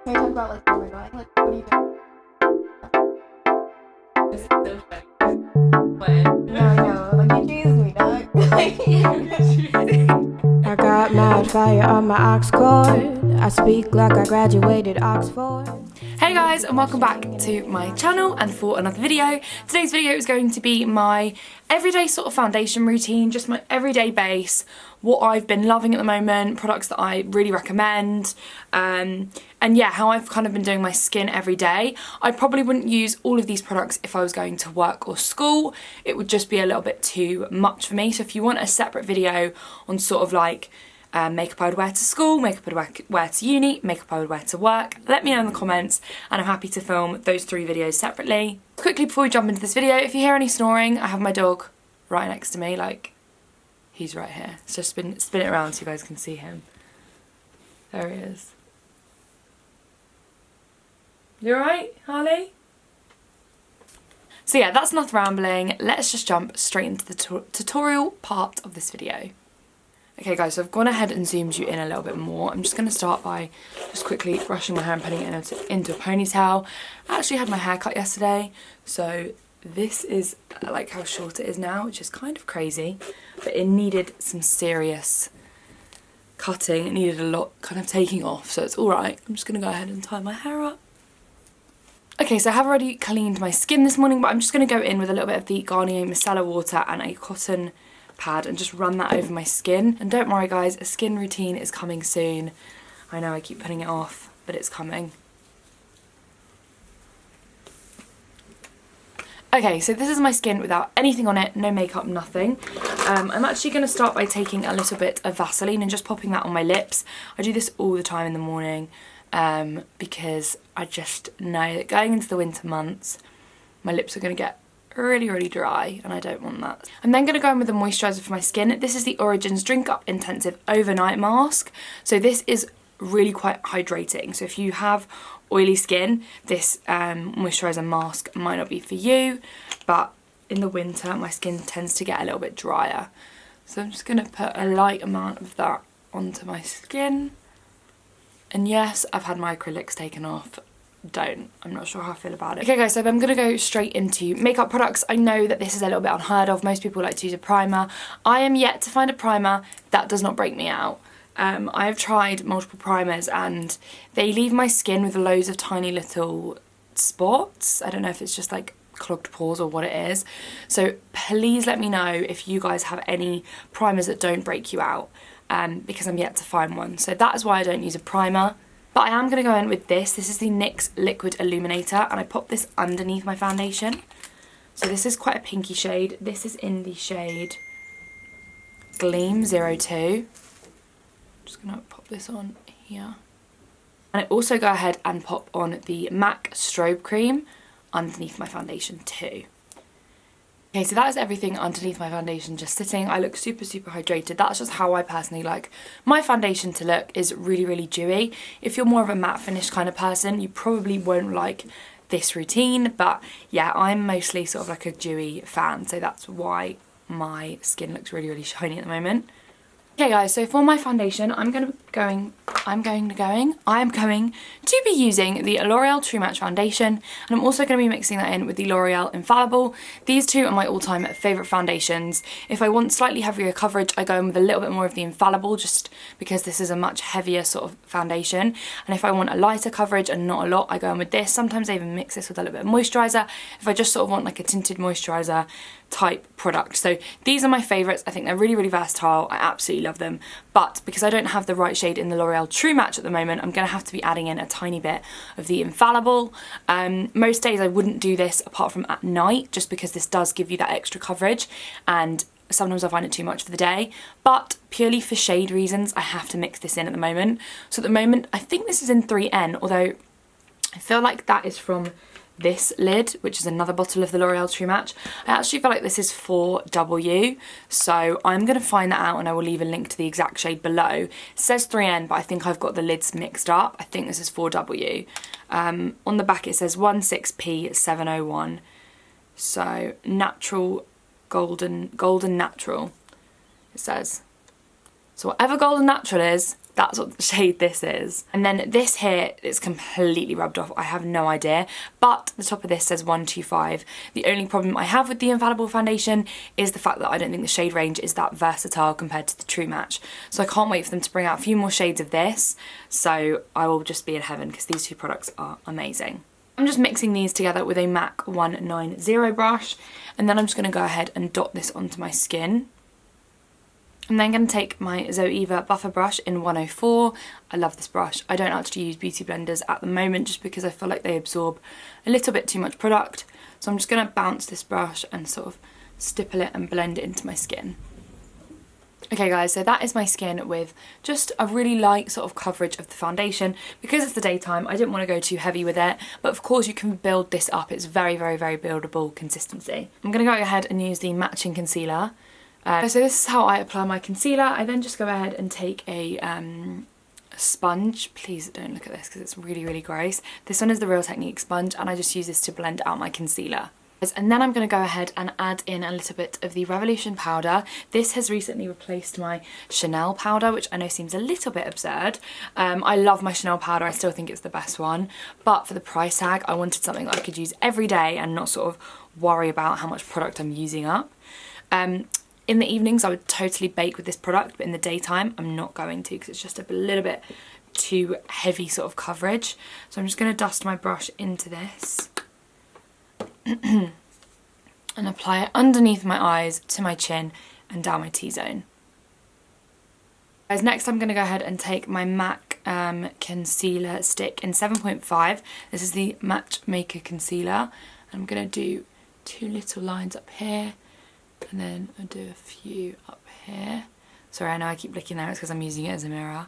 Can we talk about like where we're going? Like, what are you doing? This is so funny. No, I know. Like, you teased me, dog. I got mad fire on my aux cord. I speak like I graduated Oxford. Hey guys, and welcome back to my channel and for another video. Today's video is going to be my everyday sort of foundation routine, just my everyday base, what I've been loving at the moment, products that I really recommend, and yeah, how I've kind of been doing my skin every day. I probably wouldn't use all of these products if I was going to work or school. It would just be a little bit too much for me. So if you want a separate video on sort of like makeup I would wear to school, makeup I would wear to uni, makeup I would wear to work, let me know in the comments and I'm happy to film those 3 videos separately. Quickly before we jump into this video, if you hear any snoring, I have my dog right next to me, like he's right here. So spin it around so you guys can see him. There he is. You alright, Harley? So yeah, that's enough rambling. Let's just jump straight into the tutorial part of this video. Okay guys, so I've gone ahead and zoomed you in a little bit more. I'm just going to start by just quickly brushing my hair and putting it into a ponytail. I actually had my hair cut yesterday, so this is like how short it is now, which is kind of crazy, but it needed some serious cutting. It needed a lot kind of taking off, so it's alright. I'm just going to go ahead and tie my hair up. Okay, so I have already cleaned my skin this morning, but I'm just going to go in with a little bit of the Garnier micellar water and a cotton pad and just run that over my skin. And don't worry guys, a skin routine is coming soon. I know I keep putting it off, but it's coming. Okay, so this is my skin without anything on it, no makeup, nothing. I'm actually going to start by taking a little bit of Vaseline and just popping that on my lips. I do this all the time in the morning because I just know that going into the winter months, my lips are going to get really dry and I don't want that. I'm then going to go in with a moisturiser for my skin. This is the Origins Drink Up Intensive Overnight Mask. So this is really quite hydrating. So if you have oily skin, this moisturiser mask might not be for you, but in the winter my skin tends to get a little bit drier. So I'm just going to put a light amount of that onto my skin. And yes, I've had my acrylics taken off. I'm not sure how I feel about it. Okay guys, so I'm going to go straight into makeup products. I know that this is a little bit unheard of. Most people like to use a primer. I am yet to find a primer that does not break me out. I have tried multiple primers and they leave my skin with loads of tiny little spots. I don't know if it's just like clogged pores or what it is. So please let me know if you guys have any primers that don't break you out because I'm yet to find one. So that is why I don't use a primer. But I am going to go in with this. This is the NYX Liquid Illuminator and I pop this underneath my foundation. So this is quite a pinky shade. This is in the shade GLEAM 02. Just going to pop this on here. And I also go ahead and pop on the MAC Strobe Cream underneath my foundation too. Okay, so that is everything underneath my foundation just sitting. I look super hydrated. That's just how I personally like my foundation to look, is really dewy. If you're more of a matte finish kind of person, you probably won't like this routine, but yeah, I'm mostly sort of like a dewy fan, so that's why my skin looks really shiny at the moment. Okay guys, so for my foundation, I'm going to be using the L'Oreal True Match foundation, and I'm also going to be mixing that in with the L'Oreal Infallible. These two are my all-time favourite foundations. If I want slightly heavier coverage, I go in with a little bit more of the Infallible, just because this is a much heavier sort of foundation. And if I want a lighter coverage and not a lot, I go in with this. Sometimes I even mix this with a little bit of moisturiser if I just sort of want like a tinted moisturiser type product. So these are my favourites. I think they're really versatile. I absolutely love them, but because I don't have the right shade in the L'Oreal True Match at the moment, I'm going to have to be adding in a tiny bit of the Infallible. Most days I wouldn't do this apart from at night, just because this does give you that extra coverage, and sometimes I find it too much for the day, but purely for shade reasons I have to mix this in at the moment. So at the moment I think this is in 3N, although I feel like that is from this lid, which is another bottle of the L'Oreal True Match. I actually feel like this is 4W, so I'm going to find that out and I will leave a link to the exact shade below. It says 3N, but I think I've got the lids mixed up. I think this is 4W. On the back it says 16P701, so natural golden natural, it says. So whatever golden natural is, That's what the shade this is. And then this here is completely rubbed off. I have no idea. But the top of this says 125. The only problem I have with the Infallible foundation is the fact that I don't think the shade range is that versatile compared to the True Match. So I can't wait for them to bring out a few more shades of this. So I will just be in heaven because these two products are amazing. I'm just mixing these together with a MAC 190 brush, and then I'm just going to go ahead and dot this onto my skin. I'm then going to take my Zoeva buffer brush in 104. I love this brush. I don't actually use beauty blenders at the moment just because I feel like they absorb a little bit too much product. So I'm just going to bounce this brush and sort of stipple it and blend it into my skin. Okay guys, so that is my skin with just a really light sort of coverage of the foundation. Because it's the daytime, I didn't want to go too heavy with it, but of course you can build this up. It's very, very, very buildable consistency. I'm going to go ahead and use the matching concealer. So this is how I apply my concealer. I then just go ahead and take a sponge. Please don't look at this because it's really, really gross. This one is the Real Technique sponge, and I just use this to blend out my concealer. And then I'm going to go ahead and add in a little bit of the Revolution powder. This has recently replaced my Chanel powder, which I know seems a little bit absurd. I love my Chanel powder, I still think it's the best one. But for the price tag, I wanted something that I could use every day and not sort of worry about how much product I'm using up. In the evenings, I would totally bake with this product, but in the daytime, I'm not going to because it's just a little bit too heavy sort of coverage. So I'm just going to dust my brush into this and apply it underneath my eyes, to my chin, and down my T-zone. Guys, next I'm going to go ahead and take my MAC concealer stick in 7.5. This is the Matchmaker concealer. I'm going to do 2 little lines up here. And then I'll do a few up here. Sorry, I know I keep looking there, it's because I'm using it as a mirror.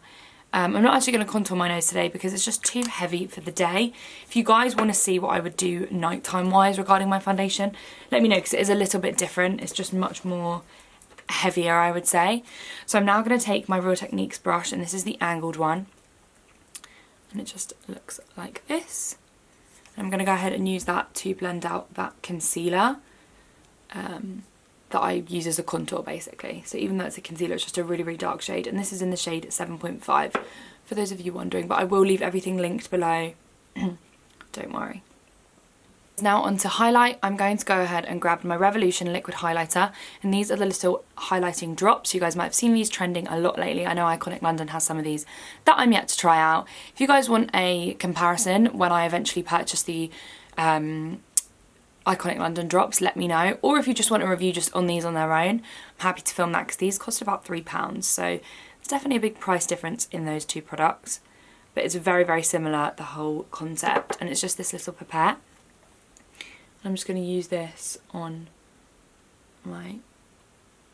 I'm not actually going to contour my nose today because it's just too heavy for the day. If you guys want to see what I would do nighttime wise regarding my foundation, let me know because it is a little bit different. It's just much more heavier, I would say. So I'm now going to take my Real Techniques brush, and this is the angled one. And it just looks like this. And I'm going to go ahead and use that to blend out that concealer. That I use as a contour basically. So even though it's a concealer, it's just a really, really dark shade, and this is in the shade 7.5 for those of you wondering, but I will leave everything linked below. Don't worry. Now on to highlight. I'm going to go ahead and grab my Revolution liquid highlighter, and these are the little highlighting drops. You guys might have seen these trending a lot lately. I know Iconic London has some of these that I'm yet to try out. If you guys want a comparison when I eventually purchase the Iconic London drops, let me know. Or if you just want a review just on these on their own, I'm happy to film that because these cost about £3. So it's definitely a big price difference in those two products. But it's very, very similar, the whole concept. And it's just this little pipette. I'm just going to use this on my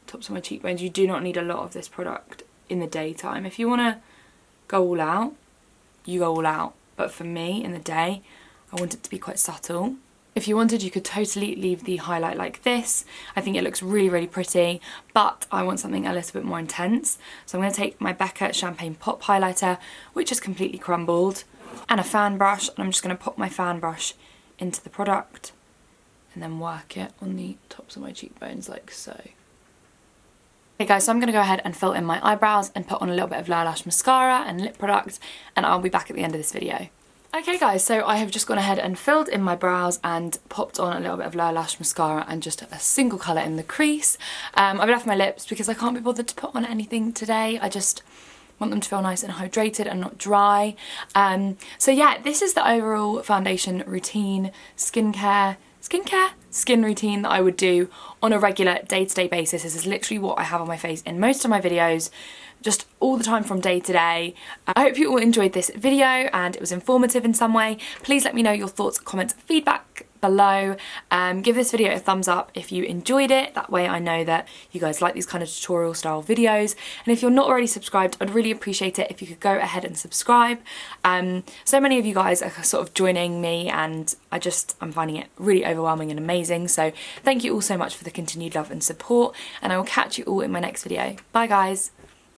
tops of my cheekbones. You do not need a lot of this product in the daytime. If you want to go all out, you go all out. But for me, in the day, I want it to be quite subtle. If you wanted, you could totally leave the highlight like this. I think it looks really, really pretty, but I want something a little bit more intense. So I'm going to take my BECCA Champagne Pop Highlighter, which is completely crumbled, and a fan brush, and I'm just going to pop my fan brush into the product and then work it on the tops of my cheekbones like so. Okay guys, so I'm going to go ahead and fill in my eyebrows and put on a little bit of Lower Lash mascara and lip product, and I'll be back at the end of this video. Okay guys, so I have just gone ahead and filled in my brows and popped on a little bit of Lower Lash mascara and just a single colour in the crease. I've left my lips because I can't be bothered to put on anything today. I just want them to feel nice and hydrated and not dry. So yeah, this is the overall foundation routine, skin routine that I would do on a regular day-to-day basis. This is literally what I have on my face in most of my videos, just all the time from day to day. I hope you all enjoyed this video and it was informative in some way. Please let me know your thoughts, comments, feedback below. Give this video a thumbs up if you enjoyed it. That way I know that you guys like these kind of tutorial style videos. And if you're not already subscribed, I'd really appreciate it if you could go ahead and subscribe. So many of you guys are sort of joining me, and I'm finding it really overwhelming and amazing. So thank you all so much for the continued love and support, and I will catch you all in my next video. Bye guys.